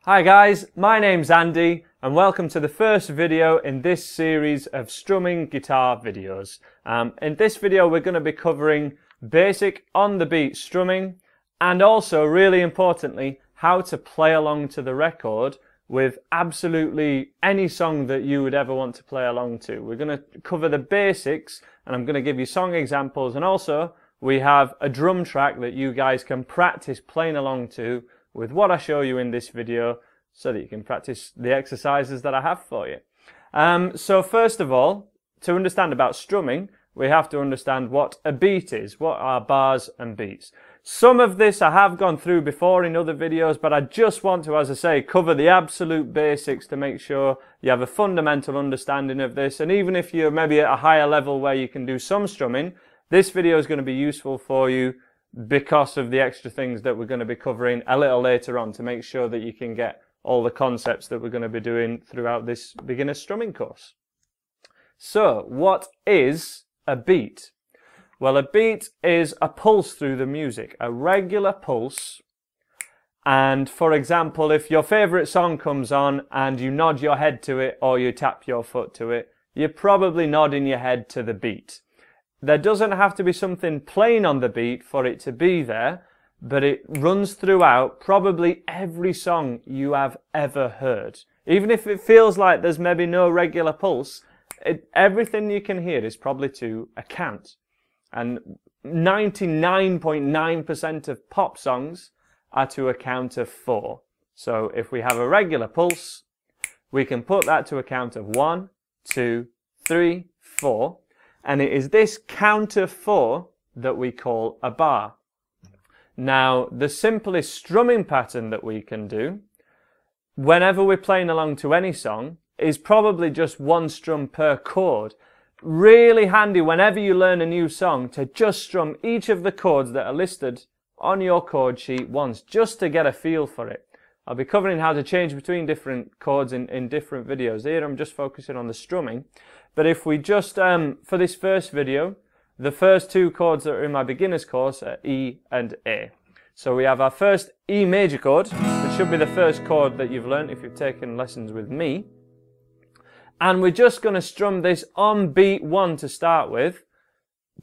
Hi guys, my name's Andy and welcome to the first video in this series of strumming guitar videos. In this video we're going to be covering basic on the beat strumming and also, really importantly, how to play along to the record with absolutely any song that you would ever want to play along to. We're going to cover the basics and I'm going to give you song examples, and also we have a drum track that you guys can practice playing along to with what I show you in this video, so that you can practice the exercises that I have for you. So first of all, to understand about strumming, we have to understand what a beat is, what are bars and beats. Some of this I have gone through before in other videos, but I just want to, as I say, cover the absolute basics to make sure you have a fundamental understanding of this. And even if you're maybe at a higher level where you can do some strumming, this video is going to be useful for you because of the extra things that we're going to be covering a little later on to make sure that you can get all the concepts that we're going to be doing throughout this beginner strumming course. So, what is a beat? Well, a beat is a pulse through the music, a regular pulse. And for example, if your favourite song comes on and you nod your head to it or you tap your foot to it, you're probably nodding your head to the beat. There doesn't have to be something playing on the beat for it to be there, but it runs throughout probably every song you have ever heard. Even if it feels like there's maybe no regular pulse, everything you can hear is probably to a count. And 99.9% of pop songs are to a count of 4. So if we have a regular pulse, we can put that to a count of 1, 2, 3, 4. And it is this count of 4 that we call a bar. Now, the simplest strumming pattern that we can do, whenever we're playing along to any song, is probably just one strum per chord. Really handy whenever you learn a new song to just strum each of the chords that are listed on your chord sheet once, just to get a feel for it. I'll be covering how to change between different chords in different videos. Here I'm just focusing on the strumming. But if we just, for this first video, the first 2 chords that are in my beginner's course are E and A. So we have our first E major chord, which should be the first chord that you've learned if you've taken lessons with me. And we're just going to strum this on beat 1 to start with,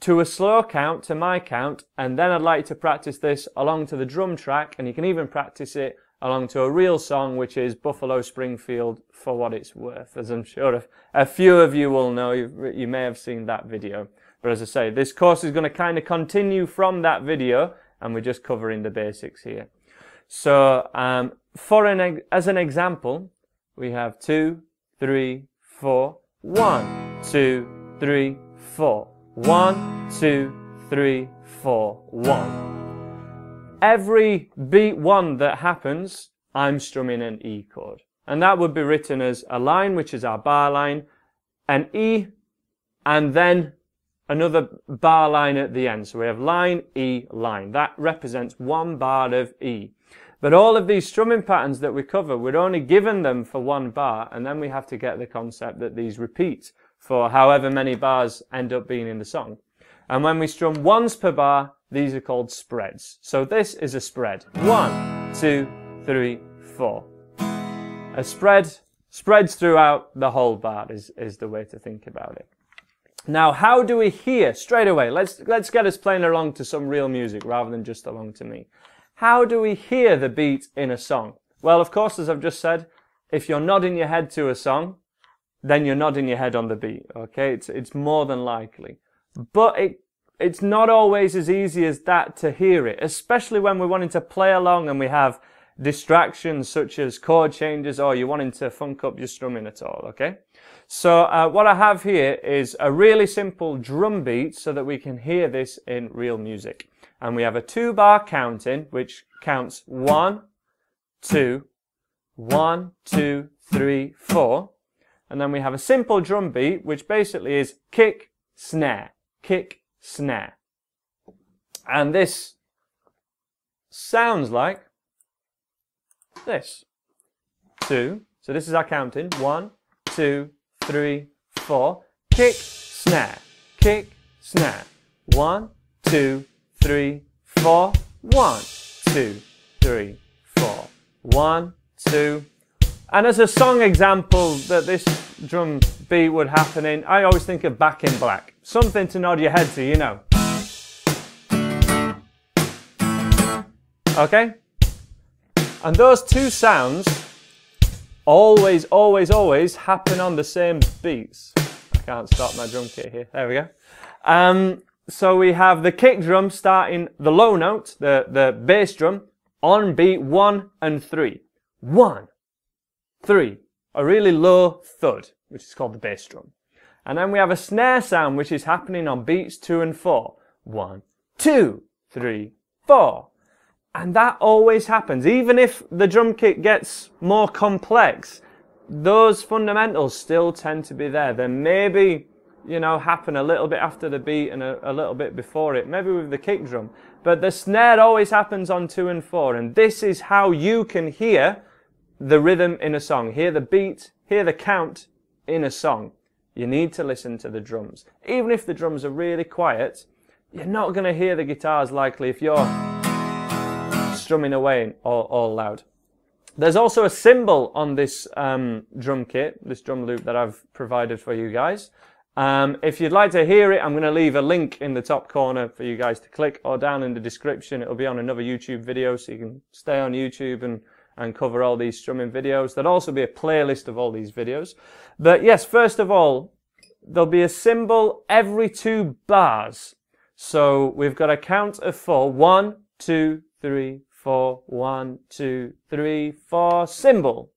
to a slow count, to my count, and then I'd like to practice this along to the drum track, and you can even practice it along to a real song, which is Buffalo Springfield, For What It's Worth, as I'm sure a few of you will know. You may have seen that video. But as I say, this course is going to kind of continue from that video, and we're just covering the basics here. So, as an example, we have 2, 3, 4, 1, 2, 3, 4, 1, 2, 3, 4, 1. Every beat 1 that happens, I'm strumming an E chord. And that would be written as a line, which is our bar line, an E, and then another bar line at the end. So we have line, E, line. That represents 1 bar of E. But all of these strumming patterns that we cover, we're only given them for 1 bar, and then we have to get the concept that these repeat for however many bars end up being in the song. And when we strum once per bar, these are called spreads. So this is a spread. 1, 2, 3, 4. A spread spreads throughout the whole bar is the way to think about it. Now, how do we hear straight away? Let's get us playing along to some real music rather than just along to me. How do we hear the beat in a song? Well, of course, as I've just said, if you're nodding your head to a song, then you're nodding your head on the beat, okay? It's more than likely. But it's not always as easy as that to hear it, especially when we're wanting to play along and we have distractions such as chord changes, or you're wanting to funk up your strumming at all, okay? So what I have here is a really simple drum beat so that we can hear this in real music. And we have a 2-bar counting, which counts 1, 2, 1, 2, 3, 4. And then we have a simple drum beat, which basically is kick, snare, kick, snare. And this sounds like this. 2. So this is our counting. 1, 2, 3, 4. Kick, snare, kick, snare. 1, 2, 3, 4. 1, 2, 3, 4. 1, 2. And as a song example that this drum beat would happen in, I always think of Back in Black. Something to nod your head to, you know. Okay? And those two sounds always, always, always happen on the same beats. I can't stop my drum kit here. There we go. So we have the kick drum starting the low note, the bass drum, on beat 1 and 3. 1, 3. A really low thud, which is called the bass drum. And then we have a snare sound which is happening on beats 2 and 4. 1, 2, 3, 4. And that always happens. Even if the drum kit gets more complex, those fundamentals still tend to be there. They maybe, you know, happen a little bit after the beat and a little bit before it, maybe with the kick drum. But the snare always happens on 2 and 4. And this is how you can hear the rhythm in a song. Hear the beat, hear the count in a song. You need to listen to the drums. Even if the drums are really quiet, you're not going to hear the guitars likely if you're strumming away all loud. There's also a cymbal on this drum kit, this drum loop that I've provided for you guys. If you'd like to hear it, I'm going to leave a link in the top corner for you guys to click, or down in the description. It'll be on another YouTube video, so you can stay on YouTube and cover all these strumming videos. There'll also be a playlist of all these videos. But yes, first of all, there'll be a cymbal every 2 bars. So we've got a count of 4. 1, 2, 3, 4. 1, 2, 3, 4. Cymbal.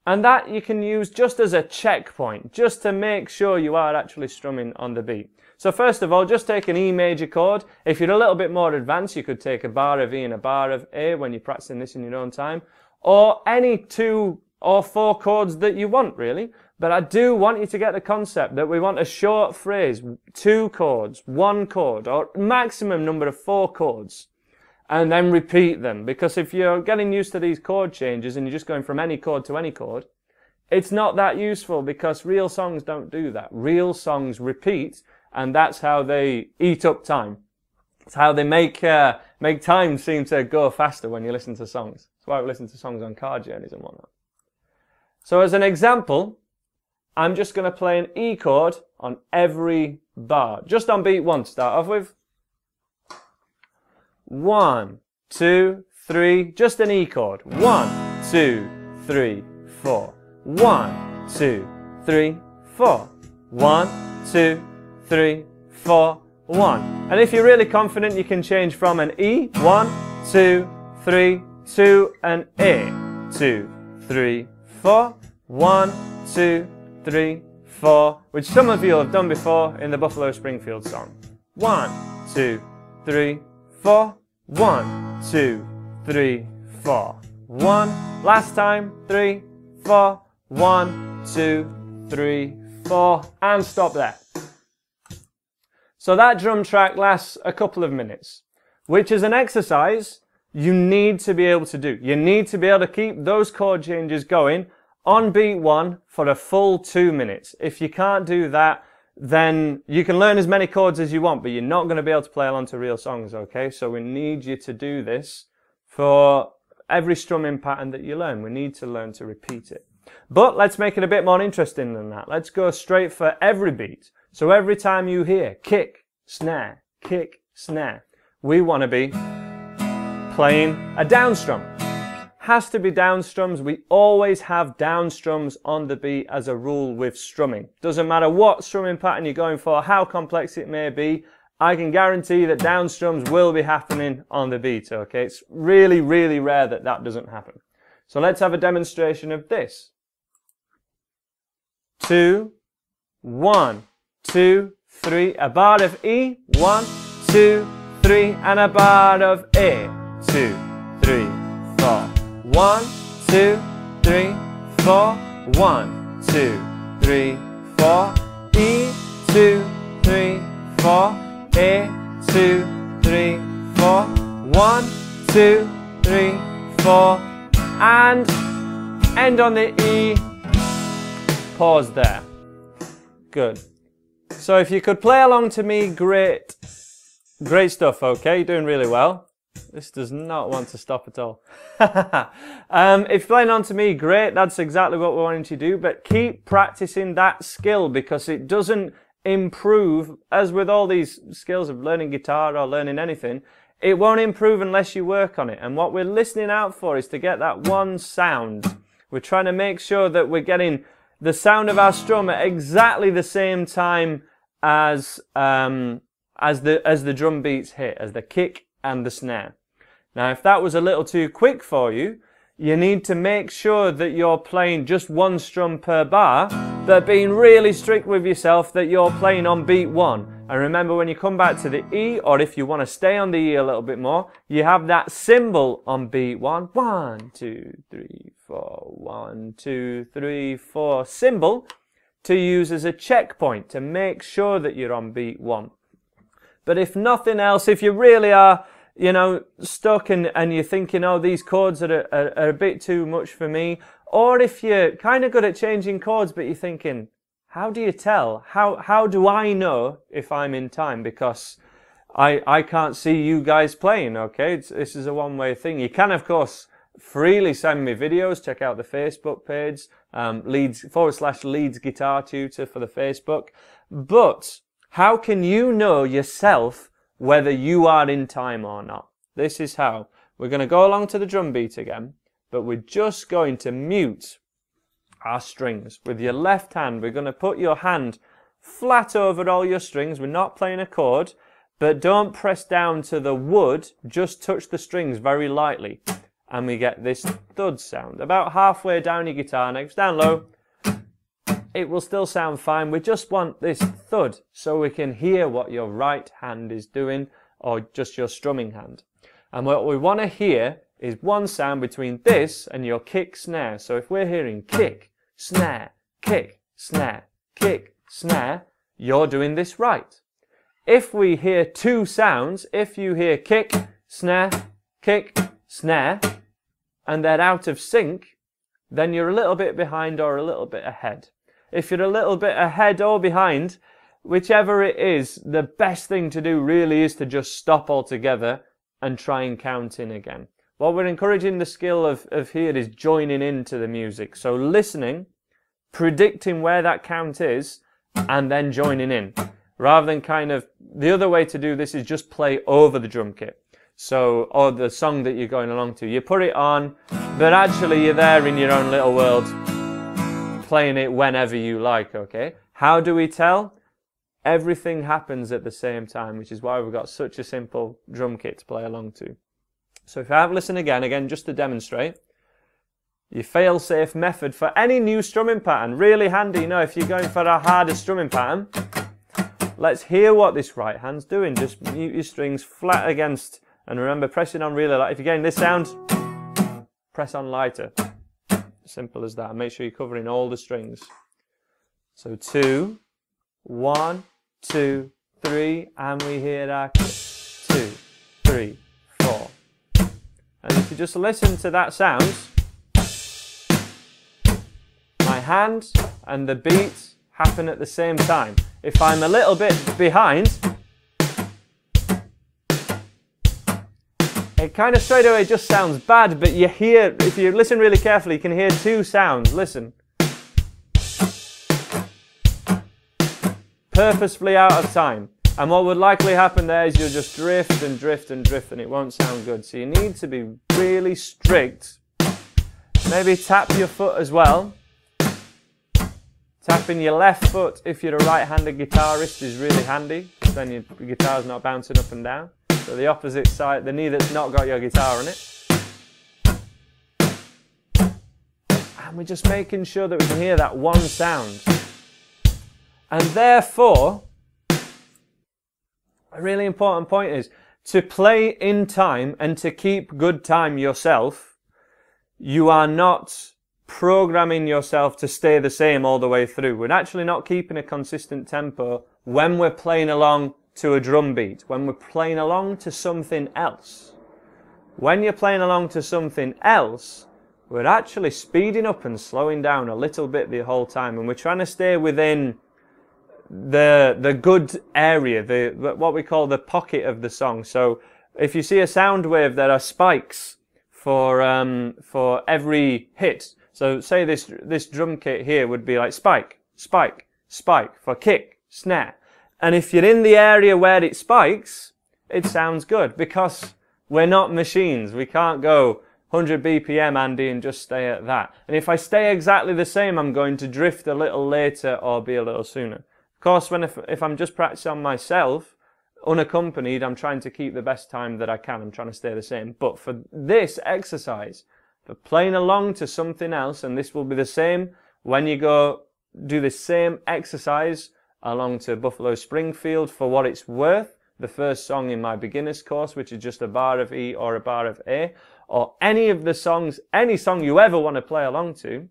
And that you can use just as a checkpoint, just to make sure you are actually strumming on the beat. So first of all, just take an E major chord. If you're a little bit more advanced, you could take a bar of E and a bar of A when you're practicing this in your own time. Or any 2 or 4 chords that you want, really. But I do want you to get the concept that we want a short phrase, 2 chords, 1 chord, or maximum number of 4 chords. And then repeat them. Because if you're getting used to these chord changes and you're just going from any chord to any chord, it's not that useful, because real songs don't do that. Real songs repeat, and that's how they eat up time. It's how they make time seem to go faster when you listen to songs. That's why we listen to songs on car journeys and whatnot. So as an example, I'm just going to play an E chord on every bar. Just on beat 1 to start off with. 1, 2, 3, just an E chord. 1, 2, 3, 4. 1, 2, 3, 4. 1, 2, 3, 4, 1. And if you're really confident, you can change from an E, 1, 2, 3, 2, and A. 2, 3, 4. 1, 2, 3, 4, which some of you have done before in the Buffalo Springfield song. 1, 2, 3, 4. 1, 2, 3, 4. 1. Last time. 3, 4. 1, 2, 3, 4. And stop there. So that drum track lasts a couple of minutes, which is an exercise you need to be able to do. You need to be able to keep those chord changes going on beat 1 for a full 2 minutes. If you can't do that, then you can learn as many chords as you want, but you're not going to be able to play along to real songs, okay? So we need you to do this for every strumming pattern that you learn. We need to learn to repeat it. But let's make it a bit more interesting than that. Let's go straight for every beat. So every time you hear kick, snare, we want to be playing a down strum. Has to be down strums. We always have down strums on the beat as a rule with strumming. Doesn't matter what strumming pattern you're going for, how complex it may be, I can guarantee that down strums will be happening on the beat, okay? It's really, really rare that that doesn't happen. So let's have a demonstration of this. 2, 1, 2, 3, a bar of E, 1, 2, 3, and a bar of A, 2, 3, 4. 1, 2, 3, 4. 1, 2, 3, 4. E, 2, 3, 4. A, 2, 3, 4. 1, 2, 3, 4. And end on the E. Pause there. Good. So if you could play along to me, great stuff, okay? You're doing really well. This does not want to stop at all. If you're playing on to me, great. That's exactly what we're wanting to do. But keep practicing that skill, because it doesn't improve, as with all these skills of learning guitar or learning anything, it won't improve unless you work on it. And what we're listening out for is to get that one sound. We're trying to make sure that we're getting the sound of our strum at exactly the same time as the drum beats hit, as the kick and the snare. Now, if that was a little too quick for you, you need to make sure that you're playing just one strum per bar, but being really strict with yourself that you're playing on beat 1. And remember, when you come back to the E, or if you want to stay on the E a little bit more, you have that cymbal on beat 1. 1, 2, 3, 4. 1, 2, 3, 4. Cymbal to use as a checkpoint to make sure that you're on beat 1. But if nothing else, if you really are, you know, stuck and you're thinking, oh, these chords are a bit too much for me, or if you're kind of good at changing chords, but you're thinking, how do you tell? How do I know if I'm in time? Because I can't see you guys playing, okay? This is a one-way thing. You can, of course, freely send me videos. Check out the Facebook page, Leeds Guitar Tutor for the Facebook. But how can you know yourself whether you are in time or not? This is how. We're going to go along to the drum beat again, but we're just going to mute our strings. With your left hand, we're going to put your hand flat over all your strings. We're not playing a chord, but don't press down to the wood, just touch the strings very lightly. And we get this thud sound. About halfway down your guitar neck, down low, it will still sound fine. We just want this thud so we can hear what your right hand is doing, or just your strumming hand. And what we want to hear is one sound between this and your kick snare. So if we're hearing kick, snare, kick, snare, kick, snare, you're doing this right. If we hear two sounds, if you hear kick, snare, and they're out of sync, then you're a little bit behind or a little bit ahead. If you're a little bit ahead or behind, whichever it is, the best thing to do really is to just stop altogether and try and count in again. What we're encouraging the skill of here is joining into the music. So listening, predicting where that count is, and then joining in. Rather than kind of, the other way to do this is just play over the drum kit. So, or the song that you're going along to. You put it on, but actually you're there in your own little world, playing it whenever you like, okay? How do we tell? Everything happens at the same time, which is why we've got such a simple drum kit to play along to. So if I have listen again, just to demonstrate, your fail-safe method for any new strumming pattern, really handy, you know, if you're going for a harder strumming pattern, let's hear what this right hand's doing. Just mute your strings flat against, and remember, pressing on really light. If you're getting this sound, press on lighter. Simple as that. Make sure you're covering all the strings. So 2, 1, 2, 3, and we hear our kick. 2, 3, 4. And if you just listen to that sound, my hand and the beat happen at the same time. If I'm a little bit behind, it kind of straight away just sounds bad, but you hear, if you listen really carefully, you can hear two sounds. Listen. Purposefully out of time. And what would likely happen there is you'll just drift and drift and drift, and it won't sound good. So you need to be really strict. Maybe tap your foot as well. Tapping your left foot if you're a right-handed guitarist is really handy, because then your guitar's not bouncing up and down. So the opposite side, the knee that's not got your guitar on it. And we're just making sure that we can hear that one sound. And therefore, a really important point is, to play in time and to keep good time yourself, you are not programming yourself to stay the same all the way through. We're actually not keeping a consistent tempo when we're playing along to a drum beat, when we're playing along to something else. When you're playing along to something else, we're actually speeding up and slowing down a little bit the whole time, and we're trying to stay within the good area, what we call the pocket of the song. So if you see a sound wave, there are spikes for every hit. So say this drum kit here would be like spike, spike, spike for kick, snare. And if you're in the area where it spikes, it sounds good, because we're not machines. We can't go 100 BPM, Andy, and just stay at that. And if I stay exactly the same, I'm going to drift a little later or be a little sooner. Of course, if I'm just practicing on myself, unaccompanied, I'm trying to keep the best time that I can. I'm trying to stay the same. But for this exercise, for playing along to something else, and this will be the same when you go do the same exercise along to Buffalo Springfield. For what it's worth, the first song in my beginner's course, which is just a bar of E or a bar of A, or any of the songs, any song you ever want to play along to,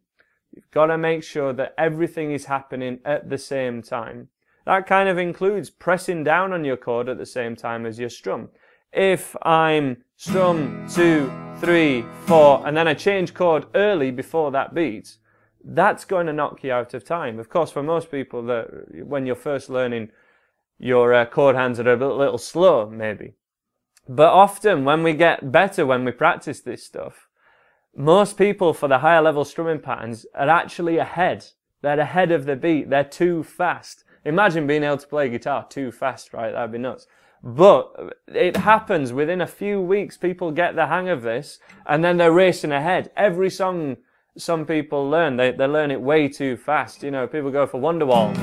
you've got to make sure that everything is happening at the same time. That kind of includes pressing down on your chord at the same time as your strum. If I'm strum 2, 3, 4, and then I change chord early before that beat, that's going to knock you out of time. Of course, for most people, when you're first learning, your chord hands are a little slow, maybe. But often, when we get better, when we practice this stuff, most people for the higher level strumming patterns are actually ahead. They're ahead of the beat. They're too fast. Imagine being able to play guitar too fast, right? That'd be nuts. But it happens within a few weeks. People get the hang of this, and then they're racing ahead. Every song some people learn, they learn it way too fast. You know, people go for Wonderwall,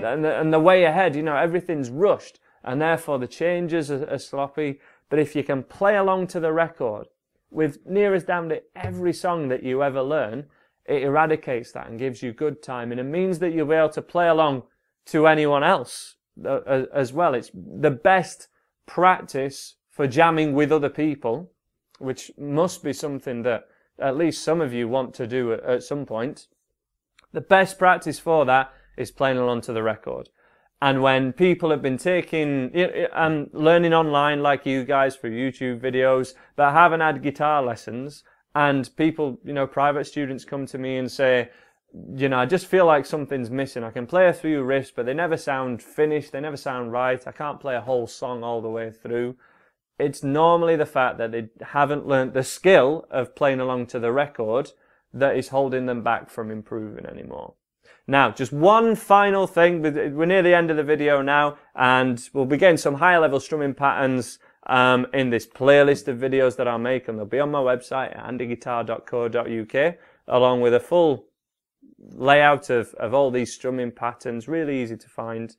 and the way ahead, you know, everything's rushed, and therefore the changes are sloppy. But if you can play along to the record with near as damn every song that you ever learn, it eradicates that and gives you good time, and it means that you'll be able to play along to anyone else as well. It's the best practice for jamming with other people, which must be something that at least some of you want to do at some point. The best practice for that is playing along to the record. And when people have been taking and learning online like you guys through YouTube videos but haven't had guitar lessons, and people, you know, private students come to me and say, you know, I just feel like something's missing. I can play a few riffs, but they never sound finished. They never sound right. I can't play a whole song all the way through. It's normally the fact that they haven't learnt the skill of playing along to the record that is holding them back from improving anymore. Now, just one final thing. We're near the end of the video now, and we'll be getting some higher level strumming patterns in this playlist of videos that I'll make, and they'll be on my website at andyguitar.co.uk, along with a full layout of all these strumming patterns, really easy to find.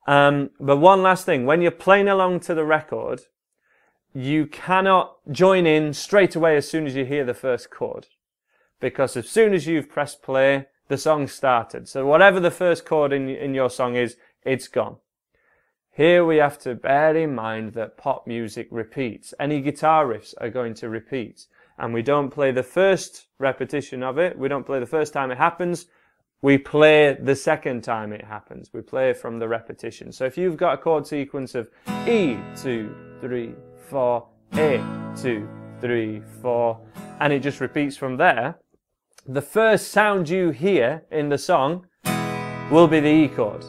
But one last thing, when you're playing along to the record, you cannot join in straight away as soon as you hear the first chord, because as soon as you've pressed play, the song started. So whatever the first chord in your song is, it's gone. Here we have to bear in mind that pop music repeats. Any guitar riffs are going to repeat. And we don't play the first repetition of it. We don't play the first time it happens. We play the second time it happens. We play from the repetition. So if you've got a chord sequence of E, 2, 3, 4, A, 2, 3, 4, and it just repeats from there, the first sound you hear in the song will be the E chord.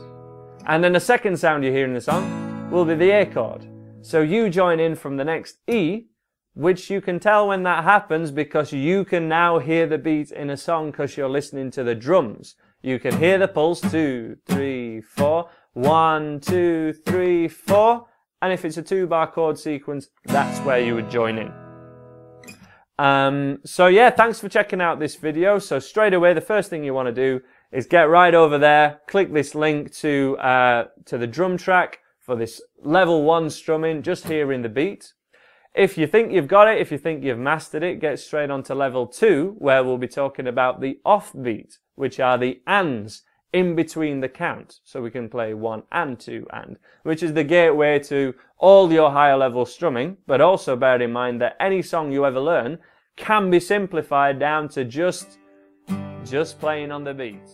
And then the second sound you hear in the song will be the A chord. So you join in from the next E, which you can tell when that happens because you can now hear the beat in a song because you're listening to the drums. You can hear the pulse, 2, 3, 4, 1, 2, 3, 4. And if it's a 2-bar chord sequence, that's where you would join in. So yeah, thanks for checking out this video. So straight away, the first thing you want to do is get right over there, click this link to the drum track for this level 1 strumming, just hearing the beat. If you think you've got it, if you think you've mastered it, get straight on to level 2, where we'll be talking about the offbeat, which are the ands in between the count. So we can play 1 and 2 and, which is the gateway to all your higher level strumming. But also bear in mind that any song you ever learn can be simplified down to just playing on the beat.